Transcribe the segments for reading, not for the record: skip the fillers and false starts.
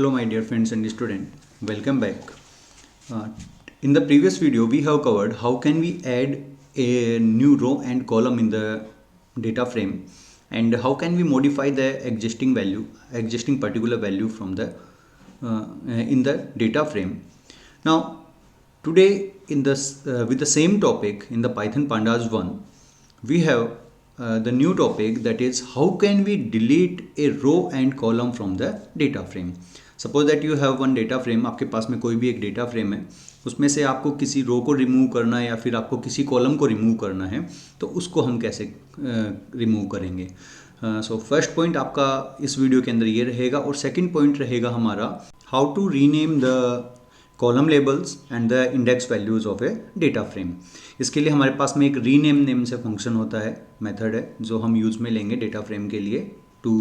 Hello my dear friends and student, welcome back. Uh, in the previous video we have covered how can we add a new row and column in the data frame and how can we modify the existing particular value from the in the data frame. Now today in this with the same topic in the Python Pandas 1 we have the new topic, that is how can we delete a row and column from the data frame. Suppose that you have one data frame, आपके पास में कोई भी एक data frame है, उसमें से आपको किसी रो को रिमूव करना है या फिर आपको किसी कॉलम को रिमूव करना है, तो उसको हम कैसे रिमूव करेंगे. सो फर्स्ट पॉइंट आपका इस वीडियो के अंदर ये रहेगा और सेकंड पॉइंट रहेगा हमारा how to rename the column labels and the index values of a data frame. इसके लिए हमारे पास में एक रीनेम नेम से फंक्शन होता है, मेथड है, जो हम यूज में लेंगे डेटा फ्रेम के लिए to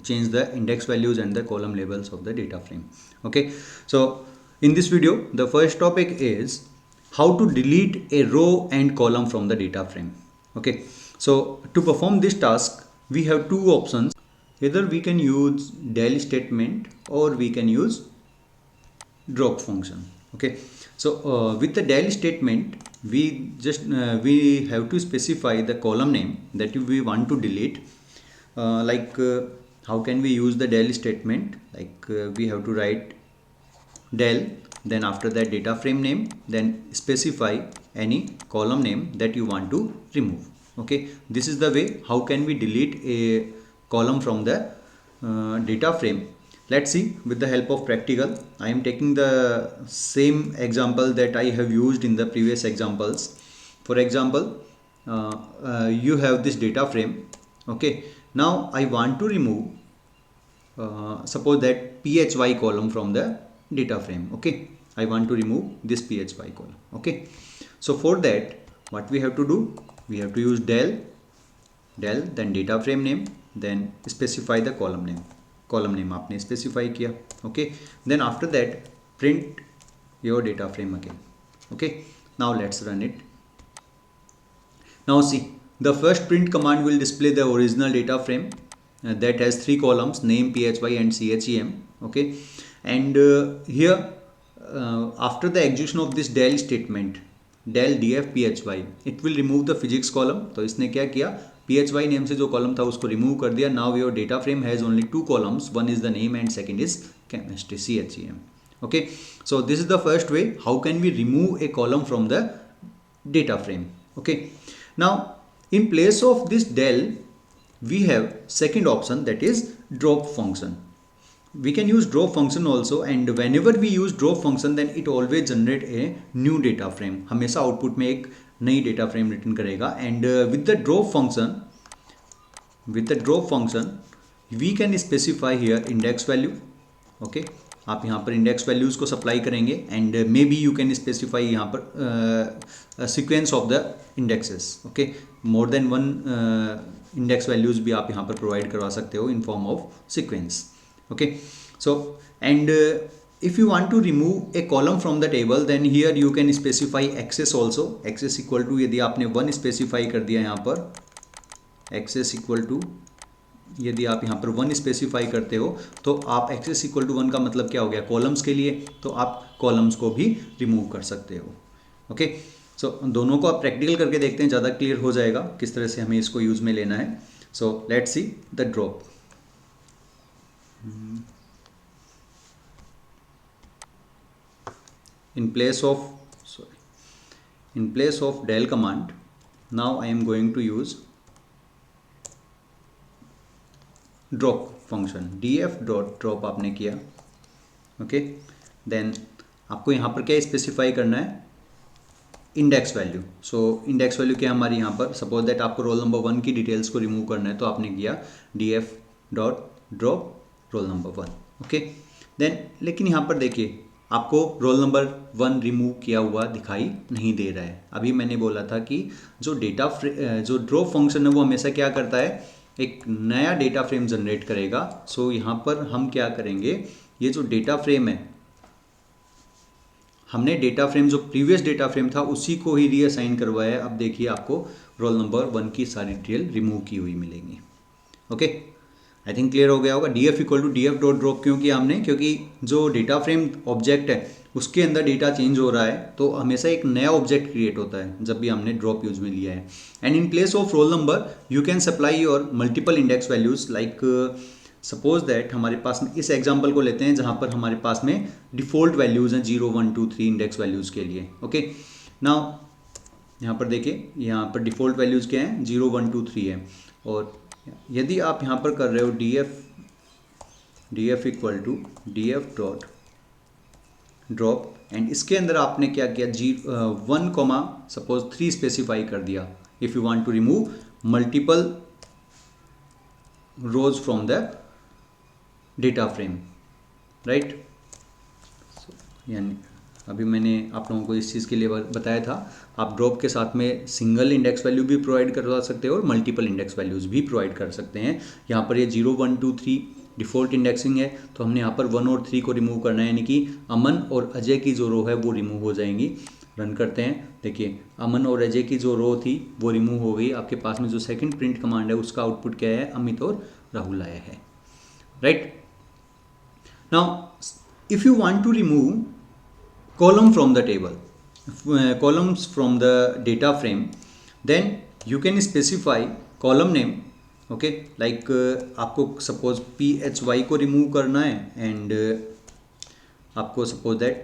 change the index values and the column labels of the data frame. Okay, so in this video the first topic is how to delete a row and column from the data frame. Okay, so to perform this task we have two options. Either we can use del statement or we can use drop function. Okay, so with the del statement we just we have to specify the column name that we want to delete. How can we use the del statement? We have to write del, then after that data frame name, then specify any column name that you want to remove. Okay, this is the way how can we delete a column from the data frame. Let's see with the help of practical. I am taking the same example that I have used in the previous examples. For example, you have this data frame. Okay, now I want to remove suppose that phy column from the data frame. Okay, I want to remove this phy column. Okay, so for that what we have to do, we have to use del, then data frame name, then specify the column name आपने specify किया. Okay, then after that print your data frame again. Okay, now let's run it. Now see, the first print command will display the original data frame that has three columns, name, phy and chem. Okay, and here after the execution of this del statement, del df phy, it will remove the physics column. तो इसने क्या किया, phy name से जो column था उसको remove कर दिया. Now your data frame has only two columns, one is the name and second is chemistry, chem. Okay, so this is the first way how can we remove a column from the data frame. Okay, now in place of this del we have second option, that is drop function. We can use drop function also, and whenever we use drop function then it always generate a new data frame. हमेशा output में एक नई data frame return करेगा. And with the drop function we can specify here index value. Okay, आप यहाँ पर index values को supply करेंगे and maybe you can specify यहाँ पर sequence of the indexes. Okay, more than one index values भी आप यहाँ पर प्रोवाइड करवा सकते हो in form of sequence. Okay, so and if you want to remove a column from the table then here you can specify access also. Access equal to, यदि आपने 1 specify कर दिया यहाँ पर, access equal to यदि आप यहाँ पर 1 स्पेसिफाई करते हो तो आप access equal to 1 का मतलब क्या हो गया, कॉलम्स के लिए, तो आप कॉलम्स को भी रिमूव कर सकते हो. ओके, सो दोनों को आप प्रैक्टिकल करके देखते हैं, ज़्यादा क्लियर हो जाएगा किस तरह से हमें इसको यूज में लेना है. So let's see the drop. In place of del command, now I am going to use drop function. df drop आपने किया. ओके, देन आपको यहाँ पर क्या स्पेसिफाई करना है, index value. So index value क्या हमारी यहाँ पर, सपोज दैट आपको रोल नंबर 1 की डिटेल्स को रिमूव करना है तो आपने किया df drop roll number 1. Okay, then लेकिन यहाँ पर देखिए आपको रोल नंबर 1 रिमूव किया हुआ दिखाई नहीं दे रहा है. अभी मैंने बोला था कि जो जो ड्रॉप फंक्शन है वो हमेशा क्या करता है, एक नया डेटा फ्रेम जनरेट करेगा. सो यहाँ पर हम क्या करेंगे, ये जो डेटा फ्रेम है, हमने डेटा फ्रेम जो प्रीवियस डेटा फ्रेम था उसी को ही रीअसाइन करवाया है. अब देखिए आपको रोल नंबर 1 की सारी डिटेल रिमूव की हुई मिलेंगी. ओके, आई थिंक क्लियर हो गया होगा। df equal to df dot drop क्यों किया हमने, क्योंकि जो डेटा फ्रेम ऑब्जेक्ट है उसके अंदर डेटा चेंज हो रहा है तो हमेशा एक नया ऑब्जेक्ट क्रिएट होता है जब भी हमने ड्रॉप यूज में लिया है। And in place of roll number you can supply your multiple index values, like suppose that हमारे पास में इस एग्जांपल को लेते हैं जहां पर हमारे पास में डिफॉल्ट वैल्यूज हैं 0 1 2 3 इंडेक्स वैल्यूज के लिए। ओके, नाउ यहाँ पर देखिए, यहाँ पर डिफॉल्ट वैल्यूज क्या हैं, 0 1 2 3 है। और यदि आप यहाँ पर कर रहे हो df equal to df dot drop and इसके अंदर आपने क्या किया, 1 कॉमा सपोज 3 स्पेसिफाई कर दिया if you want to remove multiple rows from the data frame, right. यानी अभी मैंने आप लोगों को इस चीज़ के लिए बताया था, आप ड्रॉप के साथ में सिंगल इंडेक्स वैल्यू भी प्रोवाइड करवा सकते हो और मल्टीपल इंडेक्स वैल्यूज़ भी प्रोवाइड कर सकते हैं। यहाँ पर ये 0 1 2 3 डिफ़ॉल्ट इंडेक्सिंग है तो हमने यहाँ पर 1 और 3 को रिमूव करना है, यानी कि अमन और अजय की जो रो है वो रिमूव हो जाएंगी। रन करते हैं, देखिए अमन और अजय की जो रो थी वो रिमूव हो गई। आपके पास में जो सेकेंड प्रिंट कमांड है उसका आउटपुट क्या है, अमित और राहुल आया है, right. Now if you want to remove column from the table, columns from the data frame, then you can specify column name, okay, like आपको suppose phy को remove करना है एंड आपको suppose that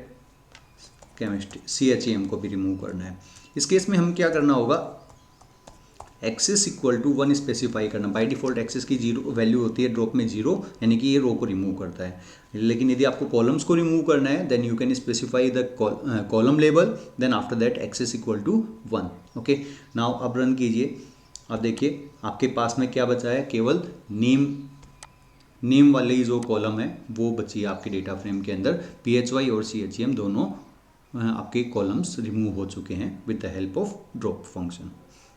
chemistry chem को भी remove करना है। इस केस में हम क्या करना होगा, एक्सेस इक्वल टू 1 स्पेसिफाई करना। बाय डिफॉल्ट एक्सेस की 0 वैल्यू होती है ड्रॉप में 0, यानी कि ये रो को रिमूव करता है। लेकिन यदि आपको कॉलम्स को रिमूव करना है then you can specify the column label, then after that axis equal to 1। Okay, now अब रन कीजिए। अब देखिए आपके पास में क्या बचा है, केवल नेम वाली जो कॉलम है वो बची है आपके डेटा फ्रेम के अंदर। phy और chem दोनों आपके कॉलम्स रिमूव हो चुके हैं with the help of drop function.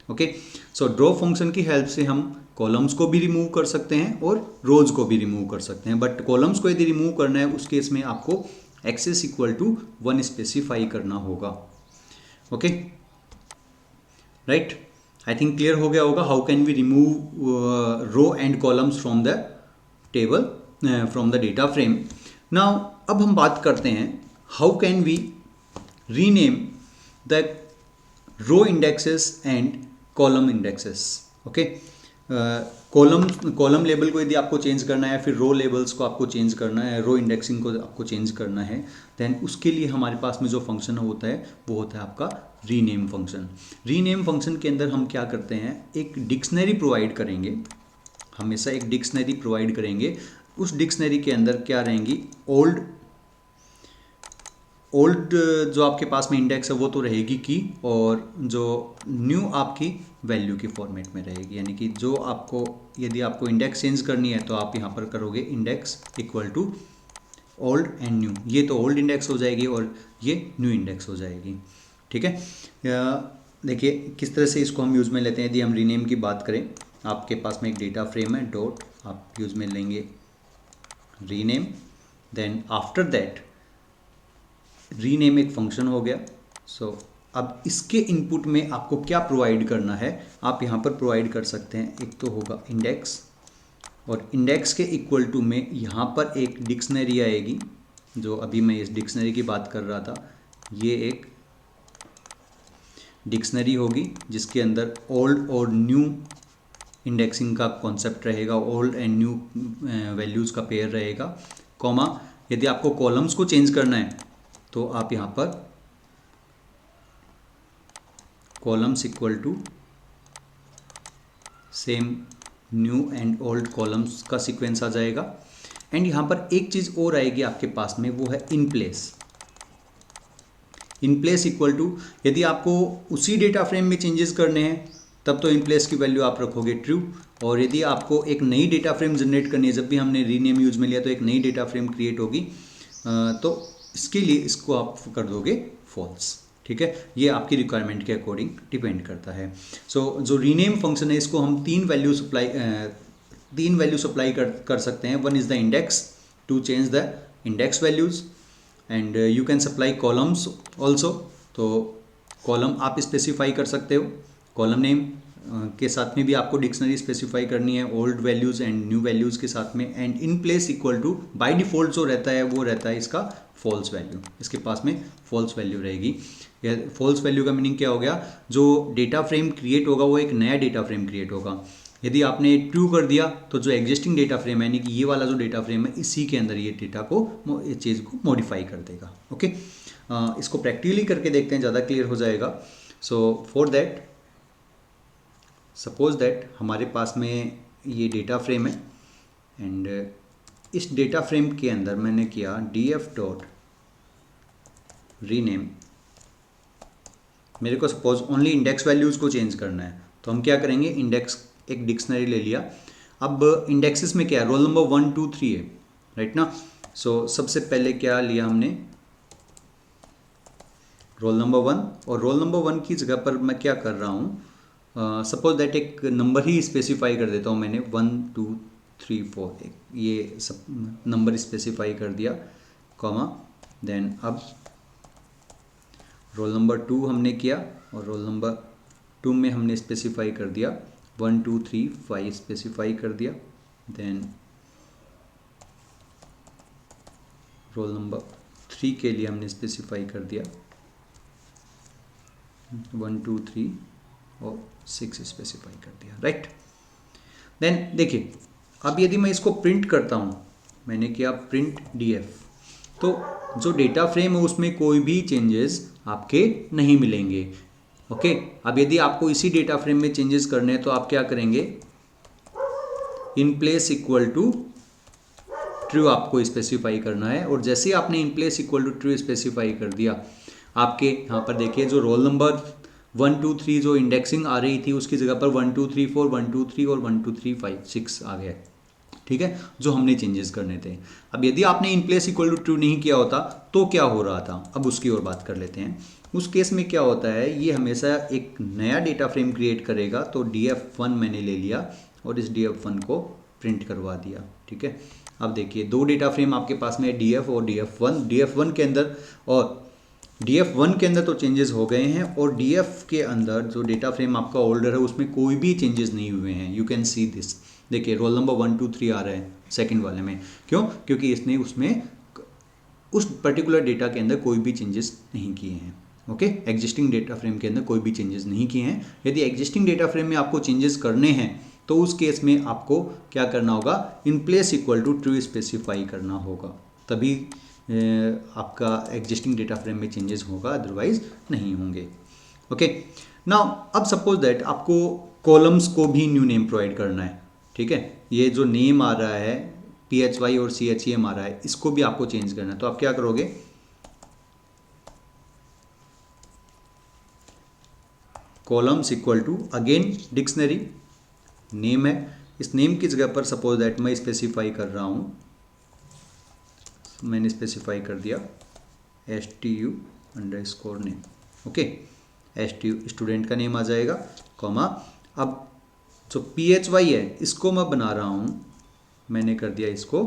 Okay, so drop function की हेल्प से हम कॉलम्स को भी रिमूव कर सकते हैं और रोज को भी रिमूव कर सकते हैं। बट कॉलम्स को यदि रिमूव करना है उस केस में आपको एक्सेस इक्वल टू 1 स्पेसिफाई करना होगा। Okay, right, I think clear हो गया होगा how can we remove row and columns from the table, from the data frame. Now अब हम बात करते हैं how can we rename the row indexes and column indexes. Okay, column label को यदि आपको चेंज करना है, फिर रो लेबल्स को आपको चेंज करना है, रो इंडेक्सिंग को आपको चेंज करना है, देन उसके लिए हमारे पास में जो फंक्शन होता है वो होता है आपका रीनेम फंक्शन। रीनेम फंक्शन के अंदर हम क्या करते हैं, एक डिक्शनरी प्रोवाइड करेंगे, हमेशा एक डिक्शनरी प्रोवाइड करेंगे। उस डिक्शनरी के अंदर क्या रहेंगी, ओल्ड जो आपके पास में इंडेक्स है वो तो रहेगी की, और जो न्यू आपकी वैल्यू की फॉर्मेट में रहेगी। यानी कि जो आपको यदि आपको इंडेक्स चेंज करनी है तो आप यहाँ पर करोगे index equal to old and new. ये तो ओल्ड इंडेक्स हो जाएगी और ये न्यू इंडेक्स हो जाएगी, ठीक है। देखिए किस तरह से इसको हम यूज़ में लेते हैं। यदि हम रीनेम की बात करें, आपके पास में एक डेटा फ्रेम है, डॉट आप यूज़ में लेंगे rename, then after that rename एक फंक्शन हो गया। सो अब इसके इनपुट में आपको क्या प्रोवाइड करना है, आप यहाँ पर प्रोवाइड कर सकते हैं। एक तो होगा इंडेक्स, और इंडेक्स के इक्वल टू में यहाँ पर एक डिक्शनरी आएगी, जो अभी मैं इस डिक्शनरी की बात कर रहा था। ये एक डिक्शनरी होगी जिसके अंदर ओल्ड और न्यू इंडेक्सिंग का कॉन्सेप्ट रहेगा, ओल्ड एंड न्यू वैल्यूज़ का पेयर रहेगा, कॉमा यदि आपको कॉलम्स को चेंज करना है तो आप यहाँ पर columns equal to same new and old columns का सीक्वेंस आ जाएगा। एंड यहाँ पर एक चीज़ और आएगी आपके पास में, वो है in place. In place equal to, यदि आपको उसी डेटा फ्रेम में चेंजेस करने हैं तब तो इन प्लेस की वैल्यू आप रखोगे ट्रू, और यदि आपको एक नई डेटा फ्रेम जनरेट करनी है, जब भी हमने रीनेम यूज में लिया तो एक नई डेटा फ्रेम क्रिएट होगी, तो इसके लिए इसको आप कर दोगे फॉल्स, ठीक है। ये आपकी रिक्वायरमेंट के अकॉर्डिंग डिपेंड करता है। सो जो रीनेम फंक्शन है इसको हम तीन वैल्यू सप्लाई कर सकते हैं। One is the index to change the index values, and you can supply columns also. तो कॉलम आप स्पेसिफाई कर सकते हो, कॉलम नेम के साथ में भी आपको डिक्शनरी स्पेसिफाई करनी है, old values and new values के साथ में। And in place equal to by default जो रहता है वो रहता है इसका फॉल्स वैल्यू, इसके पास में फॉल्स वैल्यू रहेगी। फॉल्स वैल्यू का मीनिंग क्या हो गया, जो डेटा फ्रेम क्रिएट होगा वो एक नया डेटा फ्रेम क्रिएट होगा। यदि आपने ट्रू कर दिया तो जो एग्जिस्टिंग डेटा फ्रेम है, यानी कि ये वाला जो डेटा फ्रेम है, इसी के अंदर ये डेटा को, इस चीज़ को मॉडिफाई कर देगा। ओके, इसको प्रैक्टिकली करके देखते हैं, ज़्यादा क्लियर हो जाएगा। So for that suppose that हमारे पास में ये डेटा फ्रेम है एंड इस डेटा फ्रेम के अंदर मैंने किया df डॉट रीनेम। मेरे को सपोज ओनली इंडेक्स वैल्यूज़ को चेंज करना है, तो हम क्या करेंगे, इंडेक्स एक डिक्शनरी ले लिया। अब इंडेक्सेस में क्या है, रोल नंबर 1 2 3 है, राइट ना। सो सबसे पहले क्या लिया हमने, रोल नंबर 1, और रोल नंबर 1 की जगह पर मैं क्या कर रहा हूँ, सपोज दैट एक नंबर ही स्पेसिफाई कर देता हूँ मैंने, 1 2 3 4, ये सब नंबर स्पेसिफाई कर दिया, कॉमा। देन अब रोल नंबर 2 हमने किया, और रोल नंबर 2 में हमने स्पेसिफाई कर दिया 1 2 3 5 स्पेसिफाई कर दिया। देन रोल नंबर 3 के लिए हमने स्पेसिफाई कर दिया 1 2 3 और 6 स्पेसिफाई कर दिया, राइट। देन देखिए, अब यदि मैं इसको प्रिंट करता हूँ, मैंने किया प्रिंट df, तो जो डेटा फ्रेम है उसमें कोई भी चेंजेस आपके नहीं मिलेंगे। ओके, अब यदि आपको इसी डेटा फ्रेम में चेंजेस करने हैं तो आप क्या करेंगे, in place equal to true आपको स्पेसिफाई करना है। और जैसे ही आपने in place equal to true specify कर दिया, आपके यहाँ पर देखिए जो रोल नंबर 1 2 3 जो इंडेक्सिंग आ रही थी उसकी जगह पर 1 2 3 4 1 2 3 और 1 2 3 5 6 आ गया, ठीक है, जो हमने चेंजेस करने थे। अब यदि आपने in place equal to true नहीं किया होता तो क्या हो रहा था, अब उसकी और बात कर लेते हैं। उस केस में क्या होता है, ये हमेशा एक नया डेटा फ्रेम क्रिएट करेगा। तो df1 मैंने ले लिया और इस df1 को प्रिंट करवा दिया, ठीक है। अब देखिए दो डेटा फ्रेम आपके पास में df और df1 के अंदर, और df1 के अंदर तो चेंजेस हो गए हैं, और df के अंदर जो डेटा फ्रेम आपका ओल्डर है उसमें कोई भी चेंजेस नहीं हुए हैं। यू कैन सी दिस, देखिए रोल नंबर 1 2 3 आ रहा है सेकंड वाले में, क्यों, क्योंकि इसने उसमें उस पर्टिकुलर डेटा के अंदर कोई भी चेंजेस नहीं किए हैं। ओके, एग्जिस्टिंग डेटा फ्रेम के अंदर कोई भी चेंजेस नहीं किए हैं। यदि एग्जिस्टिंग डेटा फ्रेम में आपको चेंजेस करने हैं तो उस केस में आपको क्या करना होगा, in place equal to true specify करना होगा, तभी आपका एग्जिस्टिंग डेटा फ्रेम में चेंजेस होगा, अदरवाइज नहीं होंगे। ओके, नाउ अब सपोज दैट आपको कॉलम्स को भी न्यू नेम प्रोवाइड करना है, ठीक है। ये जो नेम आ रहा है phy और chem आ रहा है, इसको भी आपको चेंज करना है, तो आप क्या करोगे, columns equal to again dictionary name है, इस नेम की जगह पर सपोज दैट मैं स्पेसिफाई कर रहा हूं, मैंने स्पेसिफाई कर दिया stu_name। ओके, stu स्टूडेंट का नेम आ जाएगा, कॉमा। अब जो phy है इसको मैं बना रहा हूं, मैंने कर दिया इसको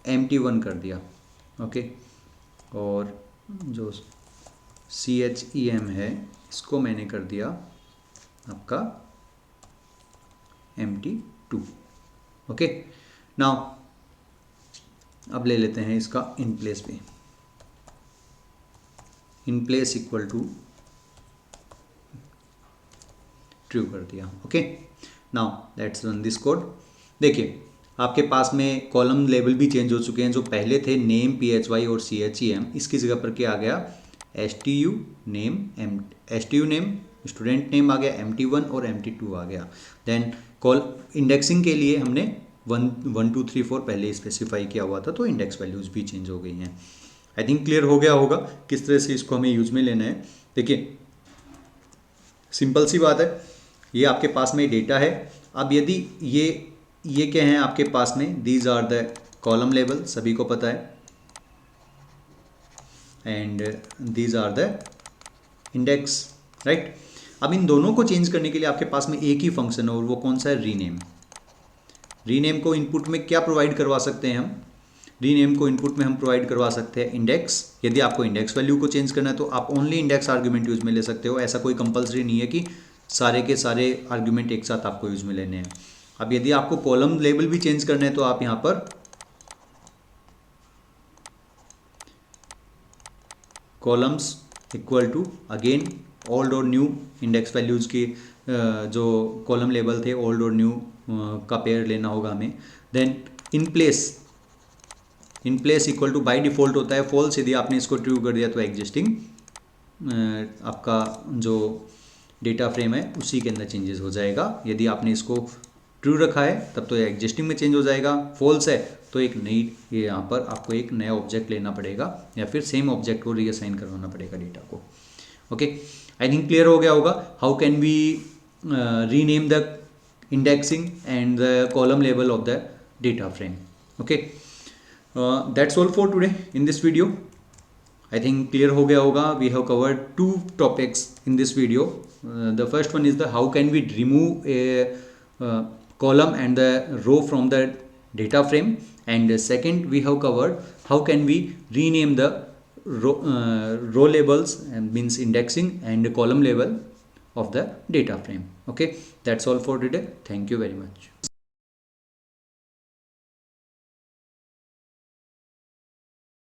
empty1 कर दिया, ओके। और जो chem है इसको मैंने कर दिया आपका empty2। ओके, नाउ अब ले लेते हैं इसका इन प्लेस पे, in place equal to true कर दिया। Okay, now let's run this code. देखिए आपके पास में कॉलम लेवल भी चेंज हो चुके हैं, जो पहले थे नेम phy और chem, इसकी जगह पर क्या आ गया, stu नेम स्टूडेंट नेम आ गया, empty1 और empty2 आ गया। देन कॉल इंडेक्सिंग के लिए हमने 1 2 3 4 पहले स्पेसिफाई किया हुआ था, तो इंडेक्स वैल्यूज भी चेंज हो गई हैं। आई थिंक क्लियर हो गया होगा किस तरह से इसको हमें यूज में लेना है। देखिए सिंपल सी बात है, ये आपके पास में डेटा है। अब यदि ये क्या है आपके पास में, these are the column level, सभी को पता है, and these are the index, right. अब इन दोनों को चेंज करने के लिए आपके पास में एक ही फंक्शन है, और वो कौन सा है, रीनेम। रीनेम को इनपुट में क्या प्रोवाइड करवा सकते हैं हम, रीनेम को इनपुट में हम प्रोवाइड करवा सकते हैं इंडेक्स। यदि आपको इंडेक्स वैल्यू को चेंज करना है तो आप ओनली इंडेक्स आर्ग्यूमेंट यूज में ले सकते हो, ऐसा कोई कंपलसरी नहीं है कि सारे के सारे आर्ग्यूमेंट एक साथ आपको यूज में लेने हैं। अब यदि आपको कॉलम लेबल भी चेंज करना है तो आप यहाँ पर columns equal to again old और न्यू इंडेक्स वैल्यूज के जो कॉलम लेबल थे ओल्ड और न्यू का पेयर लेना होगा हमें। Then in place equal to by default होता है फॉल्स, यदि आपने इसको ट्रू कर दिया तो एग्जिस्टिंग आपका जो डेटा फ्रेम है उसी के अंदर चेंजेस हो जाएगा। यदि आपने इसको ट्रू रखा है तब तो एग्जिस्टिंग में चेंज हो जाएगा, फॉल्स है तो एक नई ये यहाँ पर आपको एक नया ऑब्जेक्ट लेना पड़ेगा या फिर सेम ऑब्जेक्ट को रीअसाइन करवाना पड़ेगा डेटा को। ओके, आई थिंक क्लियर हो गया होगा how can we rename the indexing and the column label of the data frame. Okay, that's all for today in this video. I think clear हो गया होगा. We have covered two topics in this video. The first one is the how can we remove a column and the row from the data frame, and the second we have covered how can we rename the row labels and means indexing and the column label of the data frame. Okay, that's all for today. Thank you very much.